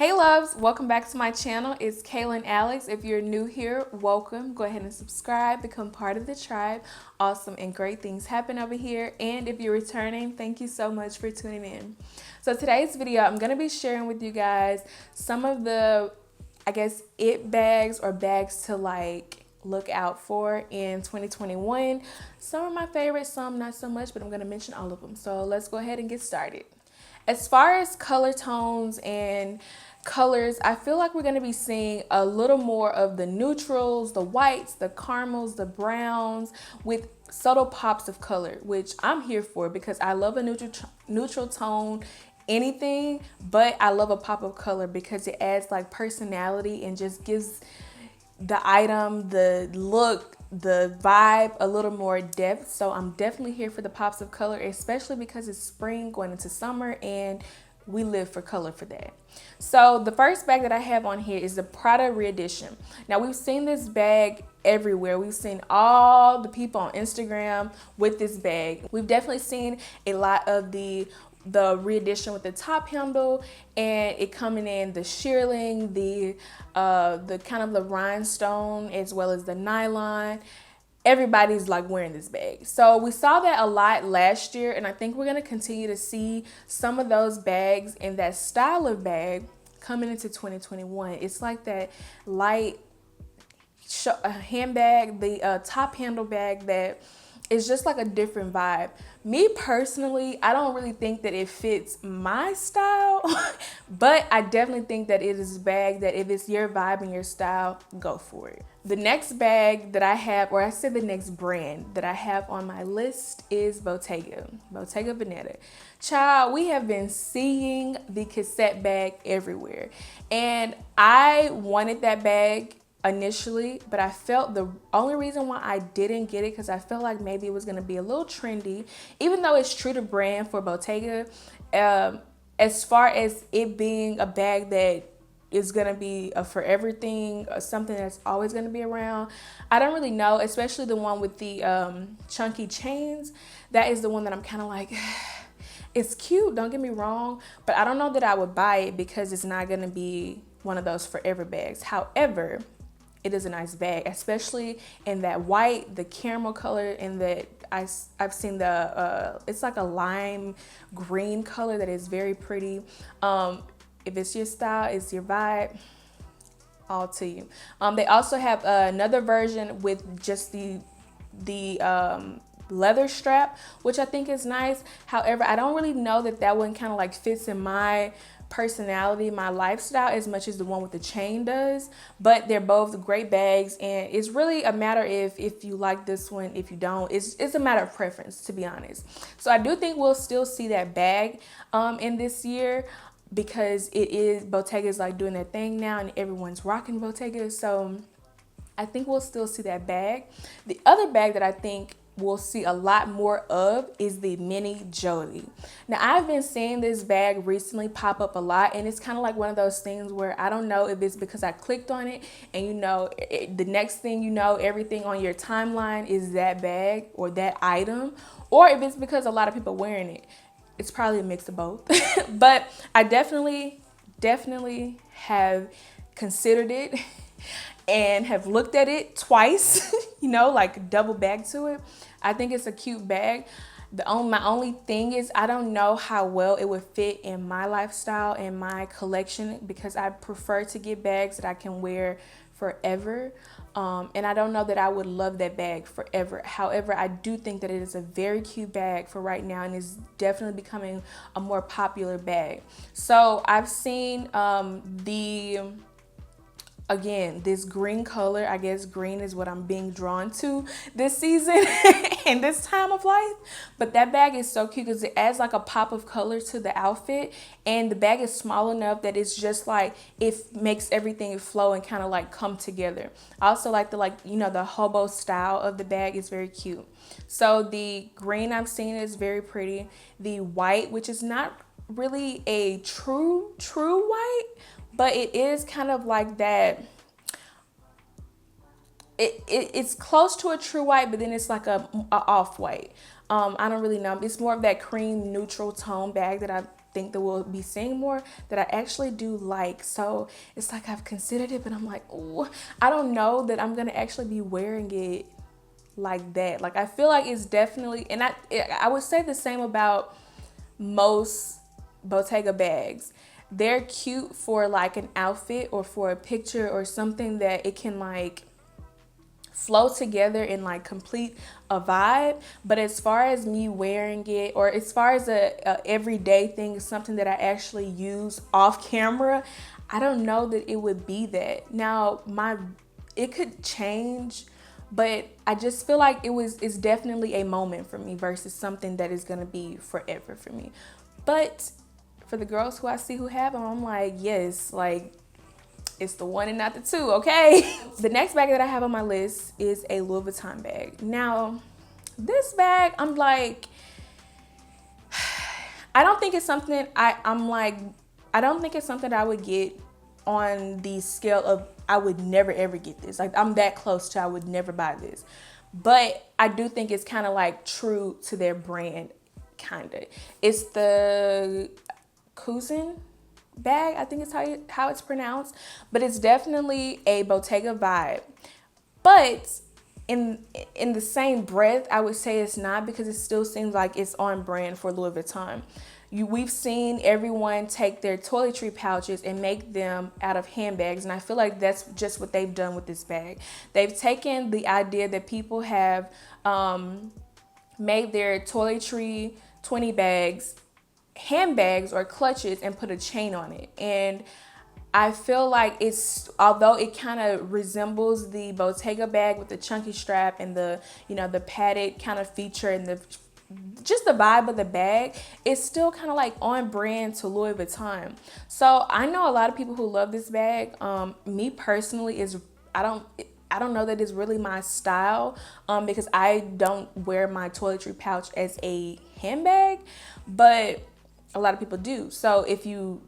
Hey loves, welcome back to my channel. It's Kaylan Alex. If you're new here, welcome. Go ahead and subscribe, become part of the tribe. Awesome and great things happen over here. And if you're returning, thank you so much for tuning in. So today's video, I'm going to be sharing with you guys some of the, it bags or bags to look out for in 2021. Some are my favorites, some not so much, but I'm going to mention all of them. So let's go ahead and get started. As far as color tones and colors, I feel like we're going to be seeing a little more of the neutrals, the whites, the caramels, the browns with subtle pops of color, which I'm here for because I love a neutral tone anything, but I love a pop of color because it adds like personality and just gives the item, the look, the vibe a little more depth. So I'm definitely here for the pops of color, especially because it's spring going into summer and we live for color for that. So the first bag that I have on here is the Prada re-edition. Now we've seen this bag everywhere. We've seen all the people on Instagram with this bag. We've definitely seen a lot of the re-edition with the top handle and it coming in the shearling, the kind of the rhinestone as well as the nylon. Everybody's like wearing this bag. So we saw that a lot last year, and I think we're going to continue to see some of those bags and that style of bag coming into 2021. It's like that light handbag, the top handle bag that is just like a different vibe. Me personally, I don't really think that it fits my style, but I definitely think that it is a bag that if it's your vibe and your style, go for it. The next bag that I have, or I said the next brand that I have on my list is Bottega Veneta. Child, we have been seeing the cassette bag everywhere. And I wanted that bag initially, but I felt the only reason why I didn't get it because I felt like maybe it was going to be a little trendy, even though it's true to brand for Bottega. As far as it being a bag that is going to be a forever thing, something that's always going to be around, I don't really know, especially the one with the chunky chains. That is the one that I'm kind of like, it's cute, don't get me wrong, but I don't know that I would buy it because it's not going to be one of those forever bags. However, it is a nice bag, especially in that white, the caramel color, and that I've seen the, it's like a lime green color that is very pretty. If it's your style, it's your vibe, all to you. They also have another version with just the leather strap, which I think is nice. However, I don't really know that one kind of like fits in my personality, my lifestyle as much as the one with the chain does, but they're both great bags, and it's really a matter if you like this one, if you don't, it's a matter of preference, to be honest. So I do think we'll still see that bag in this year because Bottega is like doing their thing now and everyone's rocking Bottega, so I think we'll still see that bag. The other bag that I think we'll see a lot more of is the mini Jodie. Now I've been seeing this bag recently pop up a lot, and it's kind of like one of those things where I don't know if it's because I clicked on it and the next thing you know, everything on your timeline is that bag or that item, or if it's because a lot of people wearing it. It's probably a mix of both. But I definitely have considered it and have looked at it twice, like double bag to it. I think it's a cute bag. My only thing is I don't know how well it would fit in my lifestyle and my collection because I prefer to get bags that I can wear forever. And I don't know that I would love that bag forever. However, I do think that it is a very cute bag for right now and is definitely becoming a more popular bag. So I've seen again, this green color. I guess green is what I'm being drawn to this season and this time of life. But that bag is so cute because it adds like a pop of color to the outfit. And the bag is small enough that it's just like, it makes everything flow and kind of like come together. I also like the hobo style of the bag is very cute. So the green I've seen is very pretty. The white, which is not really a true white, but it is kind of like that. It's close to a true white, but then it's like a off-white. I don't really know. It's more of that cream neutral tone bag that think that we'll be seeing more that I actually do like. So it's like I've considered it, but I'm like, oh, I don't know that I'm gonna actually be wearing it like that. Like I feel like it's definitely, and I would say the same about most Bottega bags. They're cute for like an outfit or for a picture or something that it can like flow together and like complete a vibe. But as far as me wearing it, or as far as a everyday thing, something that I actually use off camera, I don't know that it would be that. Now it could change, but I just feel like it's definitely a moment for me versus something that is gonna be forever for me. But for the girls who I see who have them, I'm like, yes, like it's the one and not the two, okay? The next bag that I have on my list is a Louis Vuitton bag. Now, this bag, I'm like, I don't think it's something I don't think it's something that I would get on the scale of I would never ever get this. Like I'm that close to I would never buy this. But I do think it's kind of like true to their brand, kind of. It's the Coussin bag, I think it's how it's pronounced, but it's definitely a Bottega vibe. But in the same breath, I would say it's not, because it still seems like it's on brand for Louis Vuitton. We've seen everyone take their toiletry pouches and make them out of handbags, and I feel like that's just what they've done with this bag. They've taken the idea that people have made their toiletry 20 bags handbags or clutches and put a chain on it. And I feel like although it kind of resembles the Bottega bag with the chunky strap and the padded kind of feature and just the vibe of the bag, it's still kind of like on brand to Louis Vuitton. So I know a lot of people who love this bag. Me personally, I don't know that it's really my style, because I don't wear my toiletry pouch as a handbag, but a lot of people do. So if you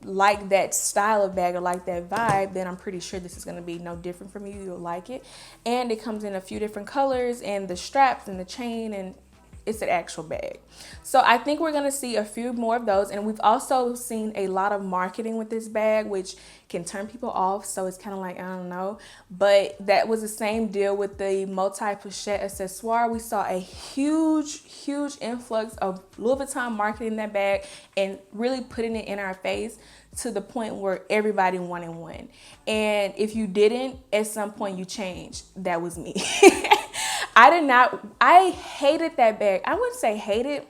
like that style of bag or like that vibe, then I'm pretty sure this is going to be no different from you. You'll like it. And it comes in a few different colors, and the straps and the chain, and it's an actual bag. So I think we're going to see a few more of those. And we've also seen a lot of marketing with this bag, which can turn people off. So it's kind of like, I don't know. But that was the same deal with the multi-pochette accessoire. We saw a huge influx of Louis Vuitton marketing that bag and really putting it in our face to the point where everybody wanted one. And if you didn't, at some point you changed. That was me. I hated that bag. I wouldn't say hated,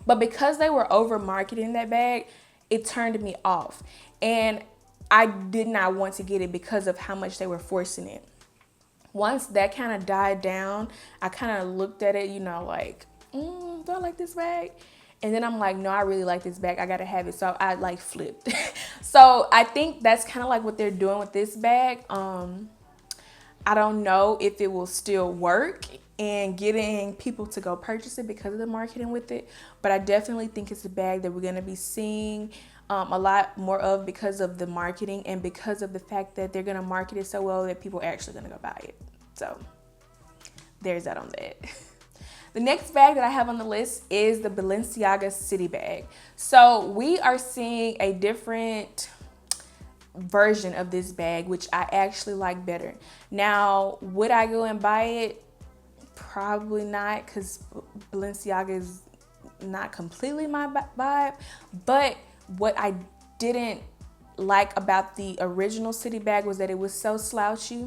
but because they were over marketing that bag, it turned me off. And I did not want to get it because of how much they were forcing it. Once that kind of died down, I kind of looked at it, like, do I like this bag? And then I'm like, no, I really like this bag. I gotta have it. So I like flipped. So I think that's kind of like what they're doing with this bag. I don't know if it will still work and getting people to go purchase it because of the marketing with it, but I definitely think it's a bag that we're going to be seeing a lot more of because of the marketing and because of the fact that they're going to market it so well that people are actually going to go buy it. So there's that on that. The next bag that I have on the list is the Balenciaga City bag. So we are seeing a different version of this bag, which I actually like better. Now, would I go and buy it? Probably not, because Balenciaga is not completely my vibe. But what I didn't like about the original City bag was that it was so slouchy.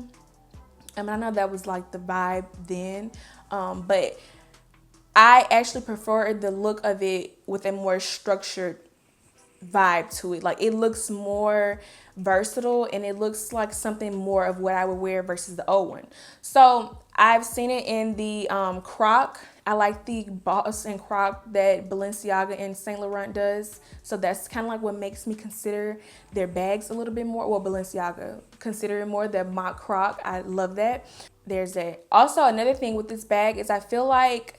I mean, I know that was like the vibe then, but I actually preferred the look of it with a more structured vibe to it. Like, it looks more versatile and it looks like something more of what I would wear versus the old one. So I've seen it in the croc. I like the boss and croc that Balenciaga and Saint Laurent does. So that's kind of like what makes me consider their bags a little bit more. Well, Balenciaga, consider it more the mock croc. I love that. There's that. Also, another thing with this bag is I feel like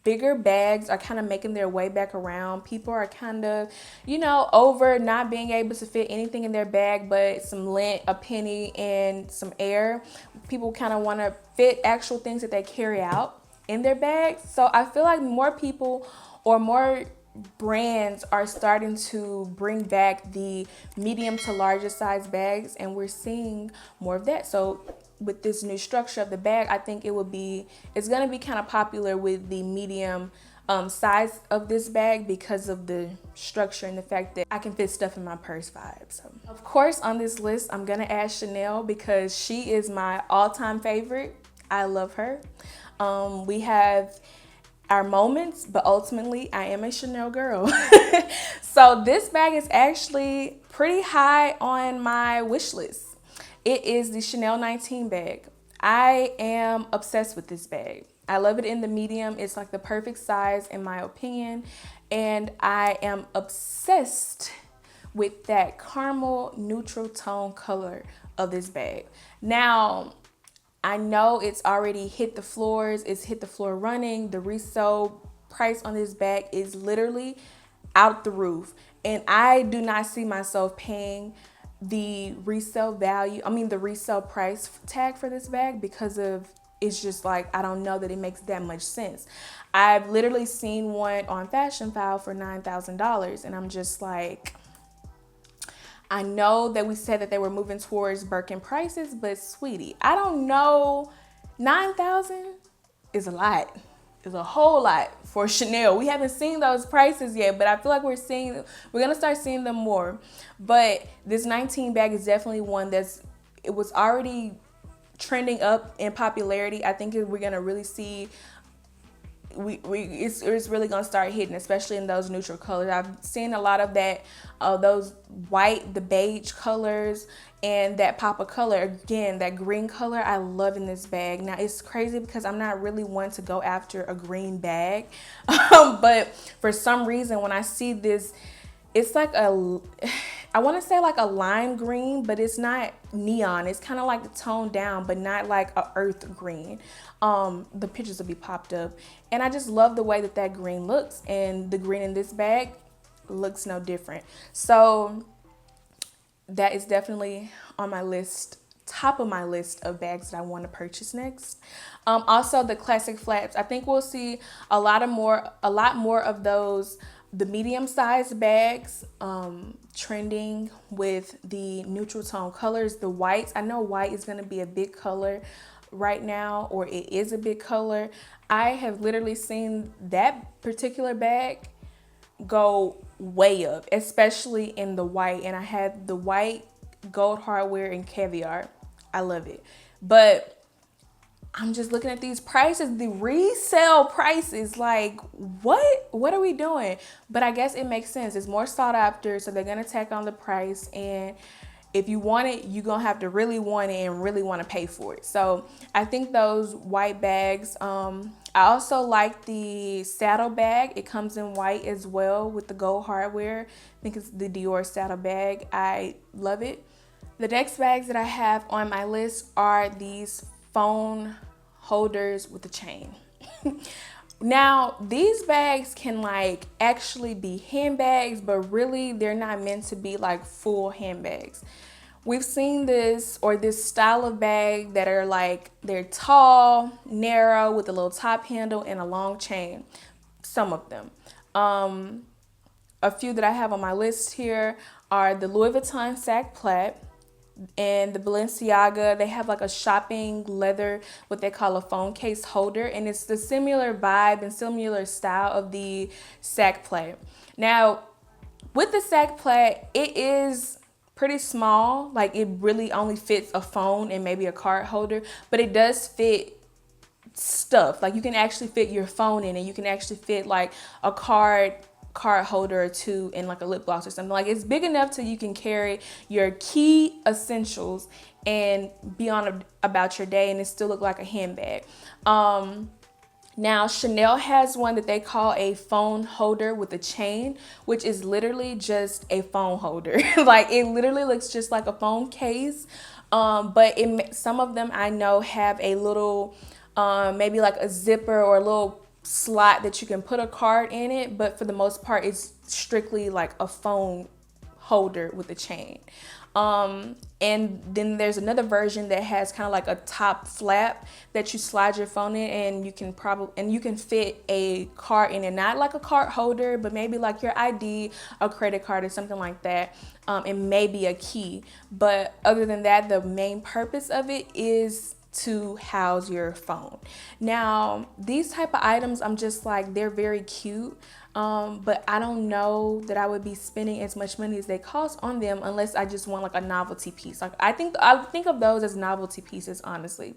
bigger bags are kind of making their way back around. People are kind of, over not being able to fit anything in their bag but some lint, a penny, and some air. People kind of want to fit actual things that they carry out in their bags. So I feel like more people or more brands are starting to bring back the medium to larger size bags, and we're seeing more of that. So with this new structure of the bag, I think it's going to be kind of popular with the medium size of this bag because of the structure and the fact that I can fit stuff in my purse vibe. So of course on this list, I'm going to add Chanel because she is my all-time favorite. I love her. We have our moments, but ultimately I am a Chanel girl. So this bag is actually pretty high on my wish list. It is the Chanel 19 bag. I am obsessed with this bag. I love it in the medium. It's like the perfect size in my opinion. And I am obsessed with that caramel neutral tone color of this bag. Now, I know it's already hit the floors. It's hit the floor running. The resale price on this bag is literally out the roof. And I do not see myself paying the resale price tag for this bag because of it's just like, I don't know that it makes that much sense. I've literally seen one on Fashion File for $9,000 and I'm just like, I know that we said that they were moving towards Birkin prices, but sweetie, I don't know. 9,000 is a lot. It's a whole lot for Chanel. We haven't seen those prices yet, but I feel like we're gonna start seeing them more. But this 19 bag is definitely one it was already trending up in popularity. I think we're gonna really see it's really gonna start hitting, especially in those neutral colors. I've seen a lot of that, those white, the beige colors, and that pop of color. Again, that green color I love in this bag. Now it's crazy because I'm not really one to go after a green bag, but for some reason when I see this, it's like I want to say like a lime green, but it's not neon. It's kind of like toned down, but not like a earth green. The pictures will be popped up. And I just love the way that green looks. And the green in this bag looks no different. So that is definitely on my list, top of my list of bags that I want to purchase next. Also the classic flaps. I think we'll see a lot more of those, the medium sized bags, trending with the neutral tone colors, the whites. I know white is going to be a big color right now, or it is a big color. I have literally seen that particular bag go way up, especially in the white. And I had the white, gold hardware, and caviar. I love it. But I'm just looking at these prices, the resale prices, like what are we doing? But I guess it makes sense. It's more sought after, so they're gonna tack on the price. And if you want it, you're gonna have to really want it and really want to pay for it. So I think those white bags, I also like the saddle bag. It comes in white as well with the gold hardware. I think it's the Dior saddle bag. I love it. The next bags that I have on my list are these phone holders with a chain. Now, these bags can like actually be handbags, but really they're not meant to be like full handbags. We've seen this style of bag that are like, they're tall, narrow, with a little top handle and a long chain. Some of them. A few that I have on my list here are the Louis Vuitton sack plat and the Balenciaga. They have like a shopping leather, what they call a phone case holder, and it's the similar vibe and similar style of the sack plat. Now, with the sack plat, it is pretty small. Like, it really only fits a phone and maybe a card holder, but it does fit stuff. Like, you can actually fit your phone in, and you can actually fit like a card holder or two and like a lip gloss or something. Like, it's big enough so you can carry your key essentials and be on about your day, and it still look like a handbag. Now, Chanel has one that they call a phone holder with a chain, which is literally just a phone holder. Like, it literally looks just like a phone case. But some of them I know have a little, maybe like a zipper or a little slot that you can put a card in it. But for the most part, it's strictly like a phone holder with a chain. And then there's another version that has kind of like a top flap that you slide your phone in, and you can fit a card in it, not like a card holder, but maybe like your ID, a credit card, or something like that, and maybe a key. But other than that, the main purpose of it is to house your phone. Now, these type of items, I'm just like, they're very cute. But I don't know that I would be spending as much money as they cost on them unless I just want like a novelty piece. Like I think of those as novelty pieces, honestly.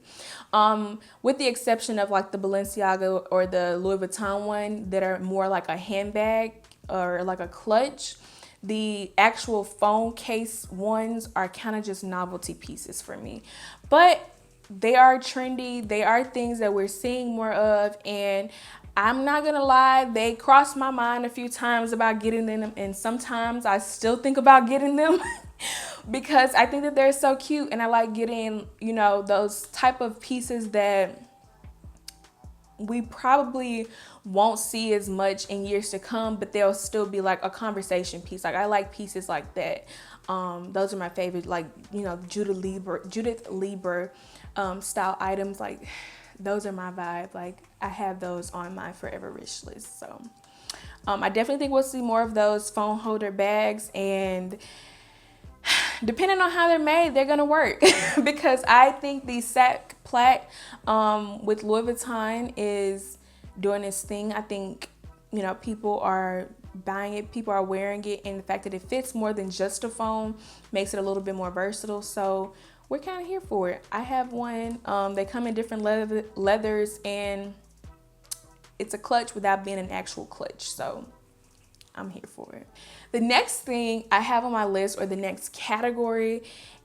With the exception of like the Balenciaga or the Louis Vuitton one that are more like a handbag or like a clutch. The actual phone case ones are kind of just novelty pieces for me. But they are trendy. They are things that we're seeing more of, and I'm not gonna lie, they crossed my mind a few times about getting them, and sometimes I still think about getting them because I think that they're so cute, and I like getting, those type of pieces that we probably won't see as much in years to come, but they'll still be like a conversation piece. Like I like pieces like that. Those are my favorite, like, Judith Lieber style items. Like those are my vibe. Like I have those on my forever wish list. So I definitely think we'll see more of those phone holder bags, and depending on how they're made, they're gonna work because I think the sack plaque with Louis Vuitton is doing its thing. I think people are buying it, people are wearing it, and the fact that it fits more than just a phone makes it a little bit more versatile. So we're kind of here for it. I have one. They come in different leathers, and it's a clutch without being an actual clutch. So I'm here for it. The next thing I have on my list, or the next category,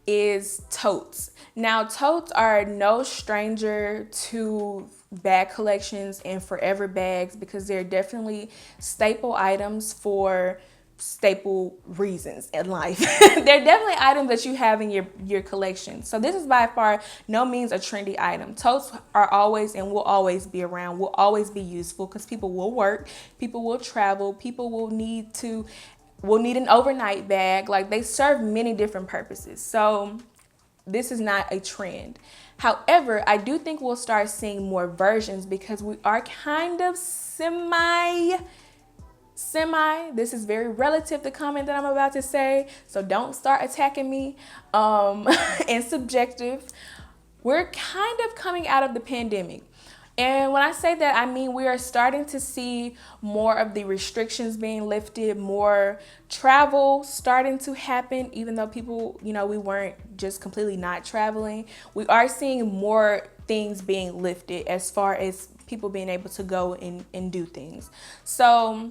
is totes. Now, totes are no stranger to bag collections and forever bags because they're definitely staple items for staple reasons in life. They're definitely items that you have in your collection. So this is by far no means a trendy item. Totes are always and will always be around, will always be useful because people will work, people will travel, people will need an overnight bag. Like they serve many different purposes. So this is not a trend. However, I do think we'll start seeing more versions because we are kind of semi, this is very relative, the comment that I'm about to say, so don't start attacking me, and subjective. We're kind of coming out of the pandemic. And when I say that, I mean we are starting to see more of the restrictions being lifted, more travel starting to happen, even though people, we weren't just completely not traveling. We are seeing more things being lifted as far as people being able to go and do things. So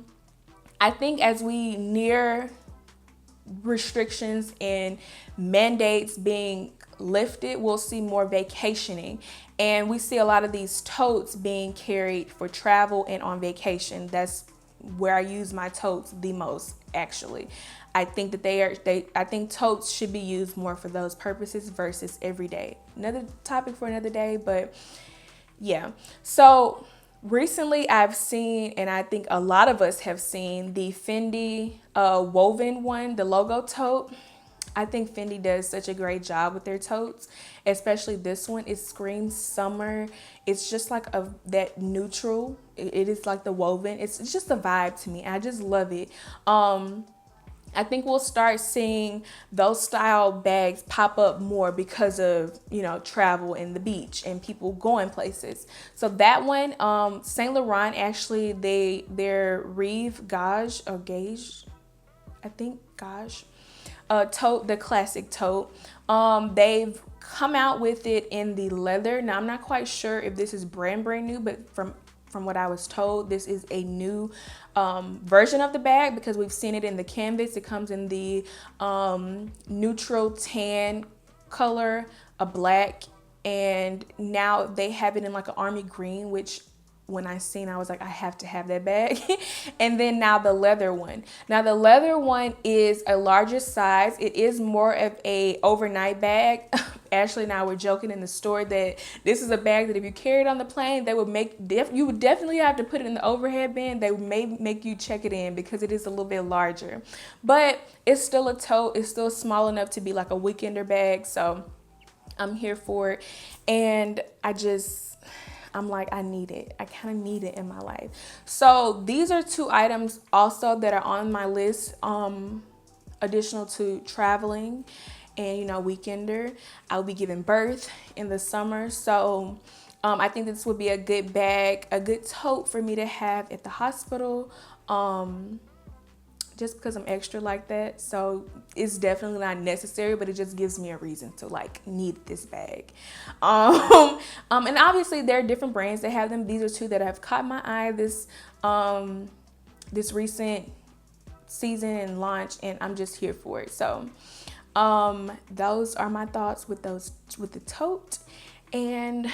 I think as we near restrictions and mandates being lifted, we'll see more vacationing. And we see a lot of these totes being carried for travel and on vacation. That's where I use my totes the most, actually. I think that I think totes should be used more for those purposes versus every day. Another topic for another day, but yeah. So recently I've seen, and I think a lot of us have seen, the Fendi woven one, the logo tote. I think Fendi does such a great job with their totes, especially this one. It screams summer. It's just like that neutral. It is like the woven. It's just a vibe to me. I just love it. I think we'll start seeing those style bags pop up more because of, travel and the beach and people going places. So that one, Saint Laurent, actually, their Rive Gauge or Gauge, I think Gauge, tote, the classic tote. They've come out with it in the leather. Now, I'm not quite sure if this is brand new, but from what I was told, this is a new version of the bag because we've seen it in the canvas. It comes in the neutral tan color, a black, and now they have it in like an army green, which when I seen, I was like, I have to have that bag. And then now the leather one. Now the leather one is a larger size. It is more of a overnight bag Ashley and I were joking in the store that this is a bag that if you carry it on the plane, they would you would definitely have to put it in the overhead bin. They may make you check it in because it is a little bit larger, but it's still a tote. It's still small enough to be like a weekender bag. So I'm here for it. And I'm like, I need it. I kind of need it in my life. So these are 2 items also that are on my list, additional to traveling and, you know, weekender. I'll be giving birth in the summer. So I think this would be a good bag, a good tote for me to have at the hospital. Just because I'm extra like that. So it's definitely not necessary, but it just gives me a reason to like need this bag. And obviously there are different brands that have them. These are 2 that have caught my eye this recent season and launch, and I'm just here for it. So those are my thoughts with the tote, and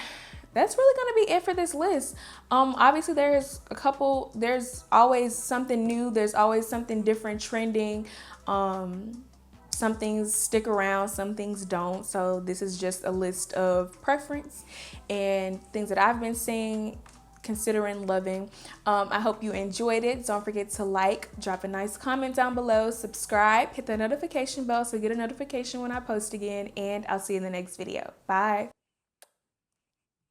that's really going to be it for this list. Obviously there's always something new. There's always something different trending. Some things stick around, some things don't. So this is just a list of preference and things that I've been seeing, considering, loving. I hope you enjoyed it. Don't forget to like, drop a nice comment down below, subscribe, hit the notification bell so you get a notification when I post again, and I'll see you in the next video. Bye.